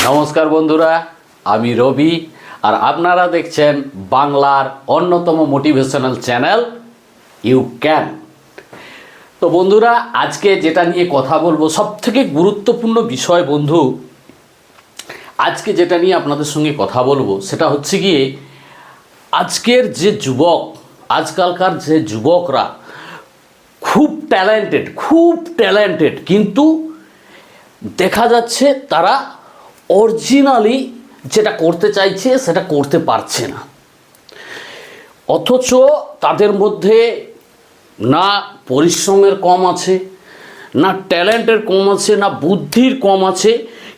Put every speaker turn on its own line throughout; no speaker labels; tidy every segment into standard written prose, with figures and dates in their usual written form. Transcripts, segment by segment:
নমস্কার বন্ধুরা, আমি রবি আর আপনারা দেখছেন বাংলার অন্যতম মোটিভেশনাল চ্যানেল ইউ ক্যান। তো বন্ধুরা, আজকে যেটা নিয়ে কথা বলবো সবথেকে গুরুত্বপূর্ণ বিষয় বন্ধু। আজকে যেটা নিয়ে আপনাদের সঙ্গে কথা বলবো সেটা হচ্ছে গিয়ে আজকের যে যুবক, আজকালকার যে যুবকরা খুব ট্যালেন্টেড কিন্তু দেখা যাচ্ছে তারা অরিজিনালি যেটা করতে চাইছে সেটা করতে পারছে না। অথচ তাদের মধ্যে না পরিশ্রমের কম আছে, না ট্যালেন্টের কম আছে, না বুদ্ধির কম আছে,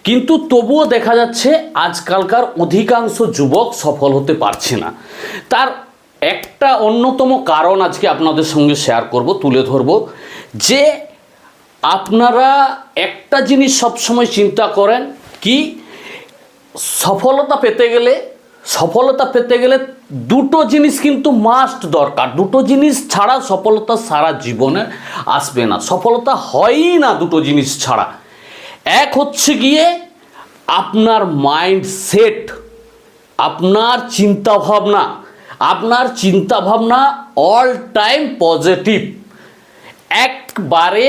কিন্তু তবুও দেখা যাচ্ছে আজকালকার অধিকাংশ যুবক সফল হতে পারছে না। তার একটা অন্যতম কারণ আজকে আপনাদের সঙ্গে শেয়ার করব, তুলে ধরব, যে আপনারা একটা জিনিস সবসময় চিন্তা করেন কি সফলতা পেতে গেলে দুটো জিনিস কিন্তু মাস্ট দরকার। দুটো জিনিস ছাড়া সফলতা সারা জীবনে আসবে না, সফলতা হয়ই না দুটো জিনিস ছাড়া। এক হচ্ছে গিয়ে আপনার মাইন্ডসেট, আপনার চিন্তাভাবনা অল টাইম পজিটিভ, একবারে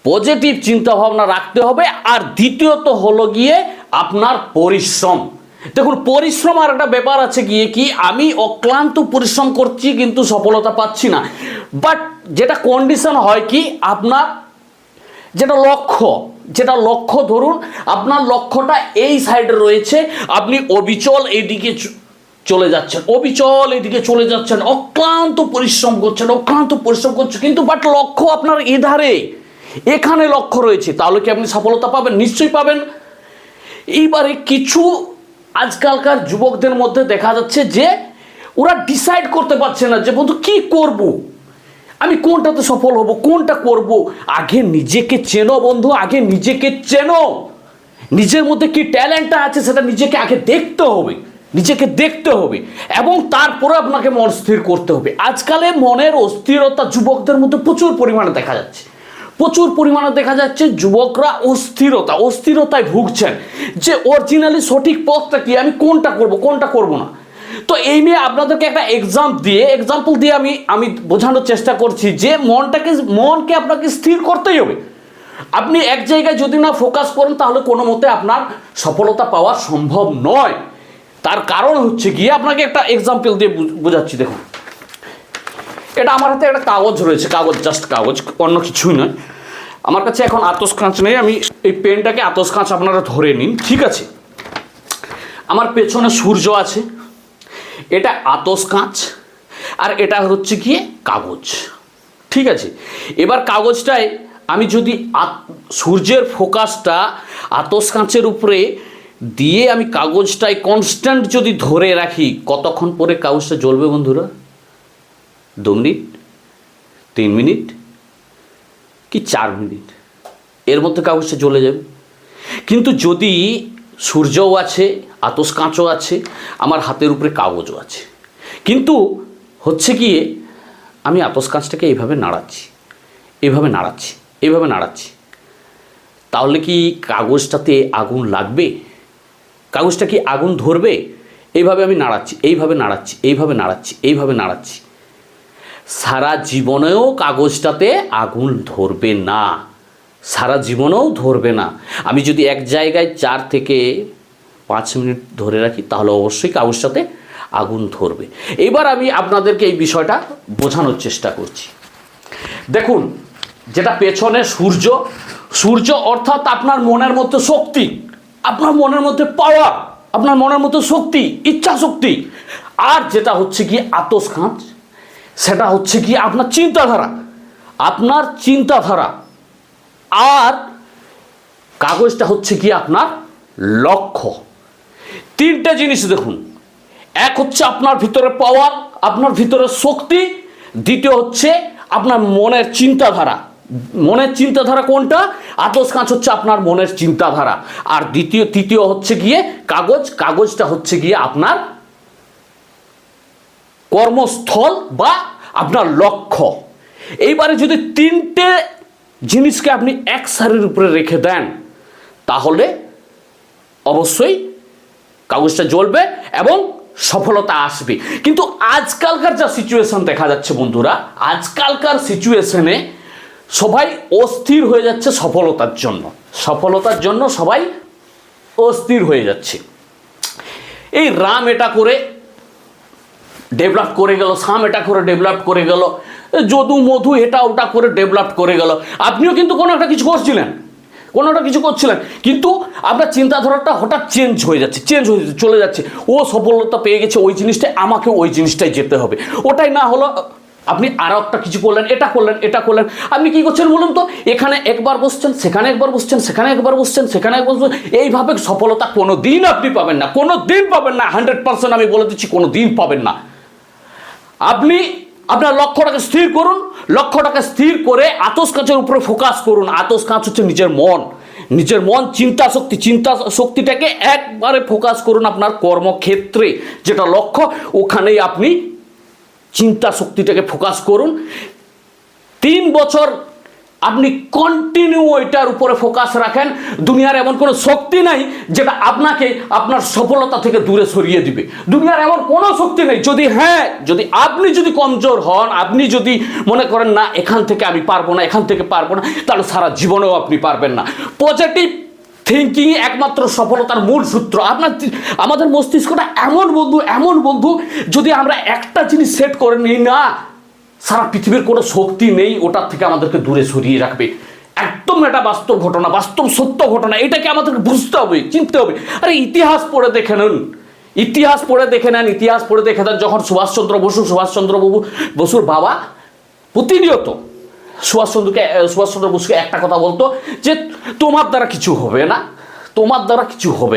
পজিটিভ চিন্তাভাবনা রাখতে হবে। আর দ্বিতীয়ত হলো গিয়ে আপনার পরিশ্রম। দেখুন, পরিশ্রম আর একটা ব্যাপার আছে গিয়ে কি আমি অক্লান্ত পরিশ্রম করছি কিন্তু সফলতা পাচ্ছি না, বাট যেটা কন্ডিশন হয় কি আপনার যেটা লক্ষ্য ধরুন আপনার লক্ষ্যটা এই সাইডে রয়েছে, আপনি অবিচল এদিকে চলে যাচ্ছেন, অক্লান্ত পরিশ্রম করছেন কিন্তু বাট লক্ষ্য আপনার এখানে লক্ষ্য রয়েছে, তাহলে কি আপনি সফলতা পাবেন? নিশ্চয়ই পাবেন। এইবারে কিছু আজকালকার যুবকদের মধ্যে দেখা যাচ্ছে যে ওরা ডিসাইড করতে পারছে না যে বন্ধু কি করব, আমি কোনটাতে সফল হব, কোনটা করব। আগে নিজেকে চেনো বন্ধু, নিজের মধ্যে কি ট্যালেন্টটা আছে সেটা নিজেকে আগে দেখতে হবে এবং তারপরে আপনাকে মন স্থির করতে হবে। আজকালে মনের অস্থিরতা যুবকদের মধ্যে প্রচুর পরিমাণে দেখা যাচ্ছে যুবকরা অস্থিরতায় ভুগছেন যে অরিজিনালি সঠিক পথটা কি, আমি কোনটা করব না। তো এই নিয়ে আপনাদেরকে একটা এক্সাম্পল দিয়ে আমি বোঝানোর চেষ্টা করছি যে মনকে আপনাকে স্থির করতেই হবে। আপনি এক জায়গায় যদি না ফোকাস করেন তাহলে কোনো মতে আপনার সফলতা পাওয়া সম্ভব নয়। তার কারণ হচ্ছে গিয়ে আপনাকে একটা এক্সাম্পল দিয়ে বোঝাচ্ছি। দেখুন, এটা আমার হাতে একটা কাগজ রয়েছে, জাস্ট কাগজ, অন্য কিছুই নয়। আমার কাছে এখন আতস কাঁচ নেই, আমি এই পেনটাকে আতস কাঁচ আপনারা ধরে নিন, ঠিক আছে? আমার পেছনে সূর্য আছে, এটা আতস কাঁচ, আর এটা হচ্ছে গিয়ে কাগজ, ঠিক আছে? এবার কাগজটায় আমি যদি সূর্যের ফোকাসটা আতস কাঁচের উপরে দিয়ে আমি কাগজটায় কনস্ট্যান্ট যদি ধরে রাখি, কতক্ষণ পরে কাগজটা জ্বলবে বন্ধুরা? 2 মিনিট, 3 মিনিট কি 4 মিনিট, এর মধ্যে কাগজটা জ্বলে যাবে। কিন্তু যদি সূর্যও আছে, আতস কাঁচও আছে, আমার হাতের উপরে কাগজও আছে, কিন্তু হচ্ছে গিয়ে আমি আতস কাঁচটাকে এইভাবে নাড়াচ্ছি, তাহলে কি কাগজটাতে আগুন লাগবে? কাগজটা কি আগুন ধরবে? এইভাবে আমি নাড়াচ্ছি, সারা জীবনেও কাগজটাতে আগুন ধরবে না। আমি যদি এক জায়গায় 4 থেকে 5 মিনিট ধরে রাখি তাহলে অবশ্যই কাগজটাতে আগুন ধরবে। এবার আমি আপনাদেরকে এই বিষয়টা বোঝানোর চেষ্টা করছি। দেখুন, যেটা পেছনে সূর্য অর্থাৎ আপনার মনের মধ্যে শক্তি, আপনার মনের মধ্যে পাওয়ার, আপনার মনের মধ্যে শক্তি, ইচ্ছা শক্তি। আর যেটা হচ্ছে কি আতস কাঁচ, সেটা হচ্ছে কি আপনার চিন্তাধারা, আর কাগজটা হচ্ছে কি আপনার লক্ষ্য। 3টে জিনিস দেখুন, এক হচ্ছে আপনার ভিতরে পাওয়ার, আপনার ভিতরে শক্তি, দ্বিতীয় হচ্ছে আপনার মনের চিন্তাধারা কোনটা? আতস কাঁচ হচ্ছে আপনার মনের চিন্তাধারা, আর তৃতীয় হচ্ছে গিয়ে কাগজটা হচ্ছে গিয়ে আপনার কর্মস্থল বা আপনার লক্ষ্য। এইবারে যদি 3টে জিনিসকে আপনি এক সারির উপরে রেখে দেন তাহলে অবশ্যই কাগজটা জ্বলবে এবং সফলতা আসবে। কিন্তু আজকালকার যা সিচুয়েশন দেখা যাচ্ছে বন্ধুরা, আজকালকার সিচুয়েশনে সবাই অস্থির হয়ে যাচ্ছে সফলতার জন্য সবাই অস্থির হয়ে যাচ্ছে। এই রাম এটা করে ডেভেলপ করে গেল, শাম এটা করে ডেভেলপ করে গেল, যদু মধু এটা ওটা করে ডেভেলপ করে গেল। আপনিও কিন্তু কোনো একটা কিছু করছিলেন, কিন্তু আপনার চিন্তাধারাটা হঠাৎ চেঞ্জ হয়ে যাচ্ছে, চলে যাচ্ছে। ও সফলতা পেয়ে গেছে ওই জিনিসটাই, আমাকে ওই জিনিসটাই যেতে হবে। ওটাই না হলো আপনি আরও একটা কিছু করলেন, এটা করলেন। আপনি কি করছেন বলুন তো? এখানে একবার বসছেন, সেখানে একবার বসছেন, এইভাবে সফলতা কোনো দিন আপনি পাবেন না, 100% আমি বলে দিচ্ছি, কোনো দিন পাবেন না। আপনি আপনার লক্ষ্যটাকে স্থির করে আতস কাঁচের উপরে ফোকাস করুন। আতস কাঁচ হচ্ছে নিজের মন, চিন্তা শক্তিটাকে একবারে ফোকাস করুন আপনার কর্মক্ষেত্রে, যেটা লক্ষ্য ওখানেই আপনি চিন্তা শক্তিটাকে ফোকাস করুন। 3 বছর আপনি কন্টিনিউ ওইটার উপরে ফোকাস রাখেন। দুনিয়ার এমন কোনো শক্তি নাই যেটা আপনাকে আপনার সফলতা থেকে দূরে সরিয়ে দিবে। দুনিয়ার এমন কোনো শক্তি নেই। যদি আপনি কমজোর হন, আপনি যদি মনে করেন না এখান থেকে আমি পারবো না, তাহলে সারা জীবনেও আপনি পারবেন না। পজিটিভ থিঙ্কিং একমাত্র সফলতার মূল সূত্র। আমাদের মস্তিষ্কটা এমন বন্ধু, যদি আমরা একটা জিনিস সেট করে নিই না, সারা পৃথিবীর কোনো শক্তি নেই ওটার থেকে আমাদেরকে দূরে সরিয়ে রাখবে। একদম এটা বাস্তব ঘটনা, বাস্তব সত্য ঘটনা। এটাকে আমাদেরকে বুঝতে হবে, চিনতে হবে। আরে ইতিহাস পড়ে দেখে নেন, ইতিহাস পড়ে দেখে নেন। যখন সুভাষচন্দ্র বসুর বাবা প্রতিনিয়ত সুভাষচন্দ্র বসুকে একটা কথা বলতো যে তোমার দ্বারা কিছু হবে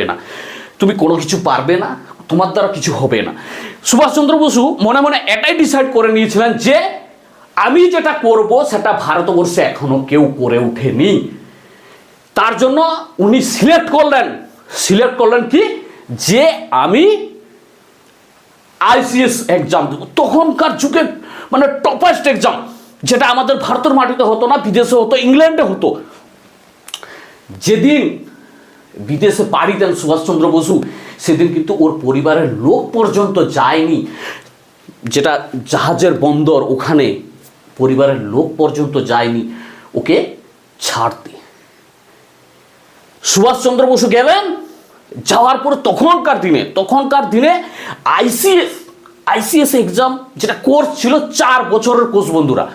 না, তুমি কোনো কিছু পারবে না, তোমার দ্বারা কিছু হবে না। সুভাষচন্দ্র বসু মনে মনে এটাই ডিসাইড করে নিয়েছিলেন যে আমি যেটা করব সেটা ভারতবর্ষে এখনো কেউ করে ওঠেনি। তার জন্য উনি সিলেক্ট করলেন কি, যে আমি আইসিএস এক্সাম দেব। তখনকার যুগে মানে টপেস্ট এক্সাম, যেটা আমাদের ভারতের মাটিতে হতো না, বিদেশে হতো, ইংল্যান্ডে হতো। যেদিন বিদেশে পাড়ি দেন সুভাষচন্দ্র বসু, সেদিন কিন্তু ওর পরিবারের লোক পর্যন্ত যায়নি, যেটা জাহাজের বন্দর, ওখানে পরিবারের লোক পর্যন্ত যায়নি ওকে ছাড়তে। সুভাষচন্দ্র বসু গেলেন, যাওয়ার পরে তখনকার দিনে আইসিএস এক্সাম যেটা কোর্স ছিল 4 বছরের কোর্স বন্ধুরা,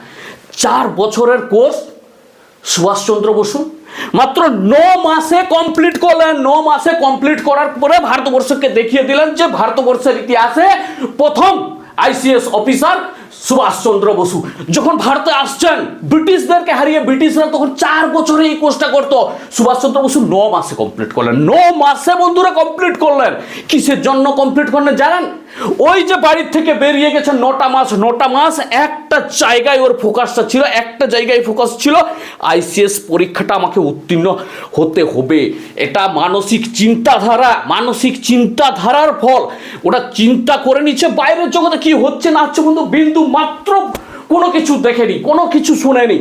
4 বছরের কোর্স সুভাষচন্দ্র বসু মাত্র 9 মাসে কমপ্লিট করলেন। 9 মাসে কমপ্লিট করার পরে ভারতবর্ষকে দেখিয়ে দিলেন যে ভারতবর্ষের ইতিহাসে প্রথম আইসিএস অফিসার সুভাষচন্দ্র বসু। যখন ভারতে আসছেন, ব্রিটিশদেরকে হারিয়ে, ব্রিটিশরা তখন 4 বছরে এই কোর্সটা করতো, সুভাষচন্দ্র বসু 9 মাসে কমপ্লিট করলেন। 9 মাসে বন্ধুরা কমপ্লিট করলেন। কিসের জন্য কমপ্লিট করলেন জানেন? ওই যে বাড়ির থেকে বেরিয়ে গেছেন 9টা মাস একটা জায়গায় ওর ফোকাসটা ছিল, ফোকাস ছিল আইসিএস পরীক্ষাটা আমাকে উত্তীর্ণ হতে হবে। এটা মানসিক চিন্তাধারার ফল। ওটা চিন্তা করে নিচ্ছে বাইরের জগতে কি হচ্ছে না হচ্ছে বন্ধু বিন্দু মাত্র কোনো কিছু দেখেনি, কোনো কিছু শুনেনি।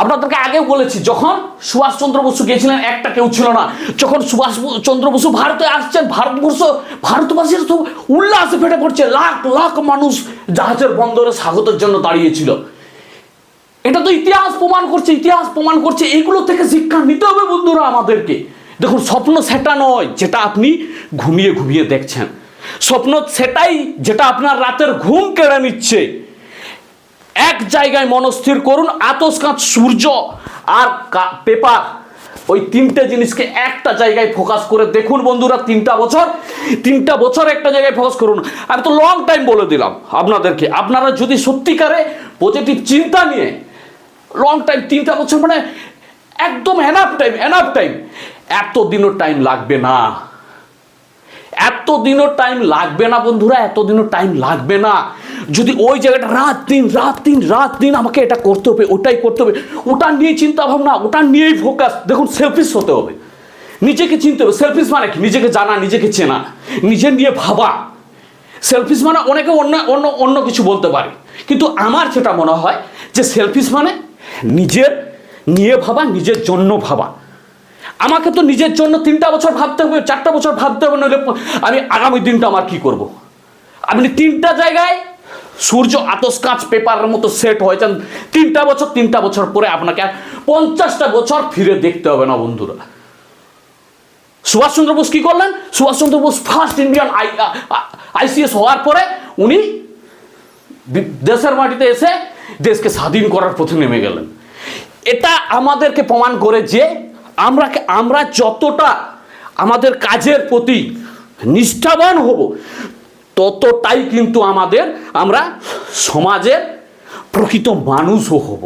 আপনাদেরকে আগেও বলেছি, যখন সুভাষচন্দ্র বসু গেছিলেন একটা কেউ ছিল না। যখন সুভাষচন্দ্র বসু ভারতে আসছেন, ভারতবাসীর তো উল্লাসে ফেটে পড়ছে। লাখ মানুষ জাহাজের বন্দরে স্বাগতের জন্য দাঁড়িয়েছিল। এটা তো ইতিহাস প্রমাণ করছে। এইগুলো থেকে শিক্ষা নিতে হবে বন্ধুরা আমাদেরকে। দেখুন, স্বপ্ন সেটা নয় যেটা আপনি ঘুমিয়ে দেখছেন। স্বপ্ন সেটাই যেটা আপনার রাতের ঘুম কেড়ে নিচ্ছে। এক জায়গায় মনস্থির করুন, আতস কাঁচ, সূর্য আর পেপার, ওই 3টে জিনিসকে একটা জায়গায় ফোকাস করে দেখুন বন্ধুরা। 3টা বছর একটা জায়গায় ফোকাস করুন। আমি তো লং টাইম বলে দিলাম আপনাদেরকে। আপনারা যদি সত্যিকারে পজিটিভ চিন্তা নিয়ে লং টাইম, 3টা বছর মানে একদম এনাফ টাইম। এতদিনও টাইম লাগবে না বন্ধুরা, এতদিনও টাইম লাগবে না। যদি ওই জায়গাটা রাত দিন আমাকে এটা করতে হবে, ওটাই করতে হবে, ওটা নিয়ে চিন্তা ভাবনা, ওটা নিয়েই ফোকাস। দেখুন, সেলফিশ হতে হবে, নিজেকে চিনতে হবে। সেলফিশ মানে কি? নিজেকে জানা, নিজেকে চেনা, নিজে নিয়ে ভাবা। সেলফিশ মানে অনেকে অন্য কিছু বলতে পারে, কিন্তু আমার যেটা মনে হয় যে সেলফিশ মানে নিয়ে ভাবা, নিজের জন্য ভাবা। আমাকে তো নিজের জন্য 3টা বছর ভাবতে হবে, 4টা বছর ভাবতে হবে, নইলে আমি আগামী দিনটা আমার কি করব। আপনি 3টা জায়গায় সূর্য আতস কাঁচ পেপারের মতো সেট হয়েছেন 3টা বছর পরে আপনাকে 50টা বছর ফিরে দেখতে হবে না বন্ধুরা। সুভাষচন্দ্র বোস কি করলেন? Subhash Chandra Bose first Indian ICS হওয়ার পরে উনি দেশের মাটিতে এসে দেশকে স্বাধীন করার পথে নেমে গেলেন। এটা আমাদেরকে প্রমাণ করে যে আমরা যতটা আমাদের কাজের প্রতি নিষ্ঠাবান হব, ততটাই কিন্তু আমরা সমাজের প্রকৃত মানুষও হব।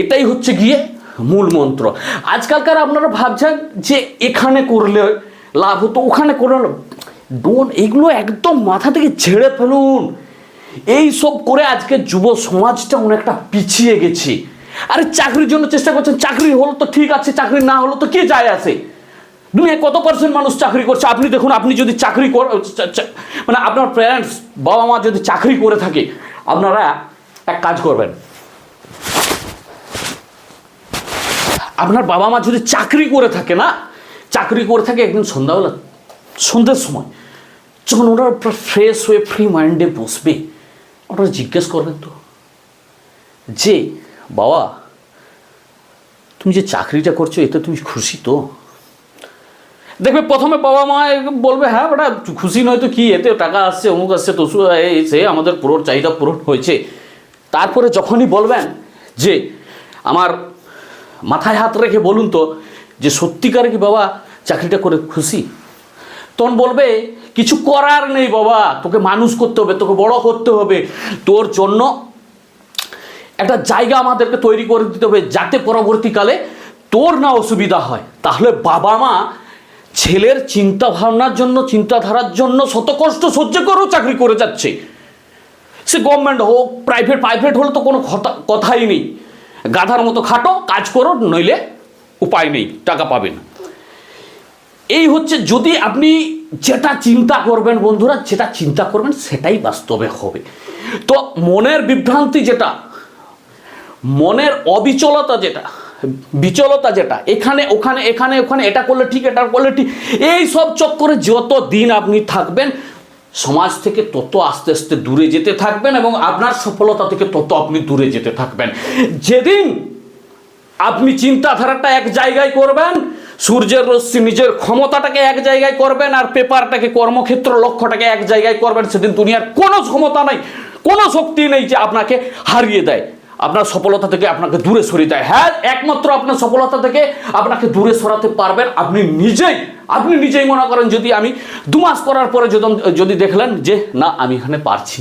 এটাই হচ্ছে গিয়ে মূল মন্ত্র। আজকালকার আপনারা ভাবছেন যে এখানে করলে লাভ হতো, ওখানে করলে এগুলো একদম মাথা থেকে ঝেড়ে ফেলুন। এই সব করে আজকে যুব সমাজটা অনেকটা পিছিয়ে গেছে। আরে চাকরির জন্য চেষ্টা করছেন, চাকরি হলো তো ঠিক আছে, চাকরি না হলো তো কে যায় আসে? দুনিয়ায় কত পার্সেন্ট মানুষ চাকরি করছে আপনি দেখুন। আপনি যদি চাকরি মানে আপনার প্যারেন্টস, বাবা মা যদি চাকরি করে থাকে, আপনারা এক কাজ করবেন, আপনার বাবা মা যদি চাকরি করে থাকে একদিন সন্ধ্যাবেলা, সন্ধ্যের সময় যখন ওরা ফ্রেশ হয়ে ফ্রি মাইন্ডে বসবে, ওরা জিজ্ঞেস করবেন তো যে বাবা তুমি যে চাকরিটা করছো এতে তুমি খুশি তো? দেখবে প্রথমে বাবা মা বলবে হ্যাঁ বেটা খুশি নয় তো কি, এতে টাকা আসছে, অমুক আসছে, তসু সে আমাদের চাহিদা পূরণ হয়েছে। তারপরে যখনই বলবেন যে আমার মাথায় হাত রেখে বলুন তো যে সত্যিকারে কি বাবা চাকরিটা করে খুশি, তখন বলবে কিছু করার নেই বাবা, তোকে মানুষ করতে হবে, তোকে বড় করতে হবে, তোর জন্য একটা জায়গা আমাদেরকে তৈরি করে দিতে হবে যাতে পরবর্তীকালে তোর না অসুবিধা হয়। তাহলে বাবা মা ছেলের চিন্তা ভাবনার জন্য, চিন্তাধারার জন্য শত কষ্ট সহ্য করেও চাকরি করে যাচ্ছে। সে গভর্নমেন্ট হোক প্রাইভেট হলে তো কোনো কথাই নেই, গাধার মতো খাটো, কাজ করো, নইলে উপায় নেই, টাকা পাবেন। এই হচ্ছে, যদি আপনি যেটা চিন্তা করবেন বন্ধুরা, যেটা চিন্তা করবেন সেটাই বাস্তবে হবে। তো মনের বিভ্রান্তি যেটা, মনের অবিচলতা যেটা এখানে ওখানে এটা করলে ঠিক, এটা করলে ঠিক, এই সব চক্করে যত দিন আপনি থাকবেন সমাজ থেকে তত আস্তে আস্তে দূরে যেতে থাকবেন এবং আপনার সফলতা থেকে তত আপনি দূরে যেতে থাকবেন। যেদিন আপনি চিন্তাধারাটা এক জায়গায় করবেন, সূর্যের রশ্মি নিজের ক্ষমতাটাকে এক জায়গায় করবেন আর পেপারটাকে, কর্মক্ষেত্র লক্ষ্যটাকে এক জায়গায় করবেন, সেদিন দুনিয়ার কোনো ক্ষমতা নাই, কোনো শক্তি নেই যে আপনাকে হারিয়ে দেয়, আপনার সফলতা থেকে আপনাকে দূরে সরিয়ে দেয়। হ্যাঁ, একমাত্র আপনার সফলতা থেকে আপনাকে দূরে সরাতে পারবেন আপনি নিজেই মনে করেন, যদি আমি 2 মাস করার পরে যদি দেখলেন যে না আমি এখানে পারছি,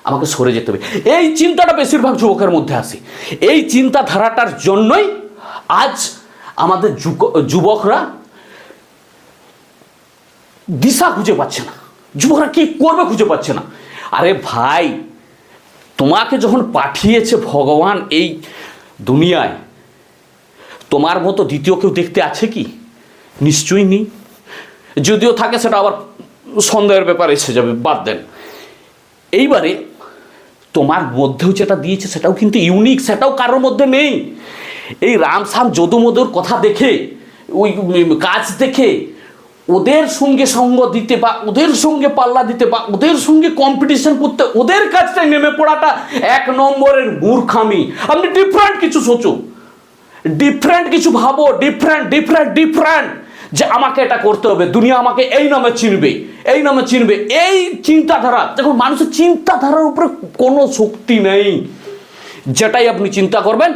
আমাকে সরে যেতে হবে, এই চিন্তাটা বেশিরভাগ যুবকের মধ্যে আসে। এই চিন্তাধারাটার জন্যই আজ আমাদের যুবকরা দিশা খুঁজে পাচ্ছে না, যুবকরা কি করবে খুঁজে পাচ্ছে না। আরে ভাই, তোমাকে যখন পাঠিয়েছে ভগবান এই দুনিয়ায়, তোমার মতো দ্বিতীয় কেউ দেখতে আছে কি? নিশ্চয়ই নেই। যদিও থাকে সেটা আবার সন্দেহের ব্যাপারে এসে যাবে, বাদ দেন। এইবারে তোমার মধ্যেও যেটা দিয়েছে সেটাও কিন্তু ইউনিক, সেটাও কারোর মধ্যে নেই। এই রামসাম যদু মধুর কথা দেখে, ওই কাজ দেখে ওদের সঙ্গে সঙ্গ দিতে বা ওদের সঙ্গে পাল্লা দিতে বা ওদের সঙ্গে কম্পিটিশন করতে, ওদের কাজটায় নেমে পড়াটা 1 নম্বরের মূর্খামি। আপনি ডিফারেন্ট কিছু সোচো, ডিফারেন্ট কিছু ভাবো, ডিফারেন্ট যে আমাকে এটা করতে হবে, দুনিয়া আমাকে এই নামে চিনবে। এই চিন্তাধারা, দেখুন মানুষের চিন্তাধারার উপরে কোনো শক্তি নেই, যেটাই আপনি চিন্তা করবেন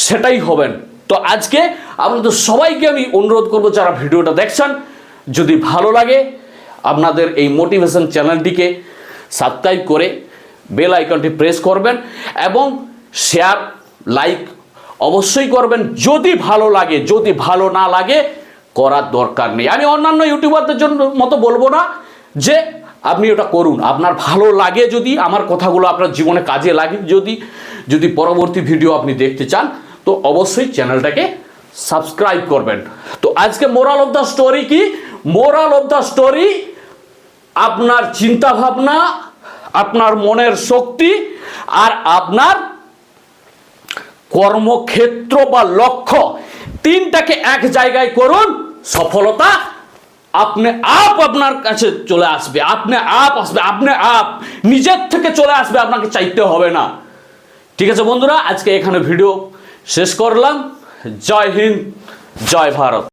সেটাই হবেন। তো আজকে আপনাদের সবাইকে আমি অনুরোধ করবো, যারা ভিডিওটা দেখছেন, যদি ভালো লাগে আপনাদের এই মোটিভেশন চ্যানেলটিকে সাবস্ক্রাইব করে বেল আইকনটি প্রেস করবেন এবং শেয়ার লাইক অবশ্যই করবেন যদি ভালো লাগে। যদি ভালো না লাগে করার দরকার নেই। আমি অন্যান্য ইউটিউবারদের জন্য মতো বলবো না যে আপনি ওটা করুন, আপনার ভালো লাগে, যদি আমার কথাগুলো আপনার জীবনে কাজে লাগে, যদি পরবর্তী ভিডিও আপনি দেখতে চান তো অবশ্যই চ্যানেলটাকে সাবস্ক্রাইব করবেন। তো আজকে মোরাল অফ দ্য স্টোরি কি? মোরাল অফ দ্য স্টোরি, আপনার চিন্তা ভাবনা, আপনার মনের শক্তি আর আপনার কর্মক্ষেত্র বা লক্ষ্য তিনটাকে এক জায়গায় করুন, সফলতা আপনি আপনার কাছে চলে আসবে, আপনি নিজের থেকে চলে আসবে, আপনাকে চাইতে হবে না। ঠিক আছে বন্ধুরা, আজকে এখানে ভিডিও শেষ করলাম। জয় হিন্দ, জয় ভারত।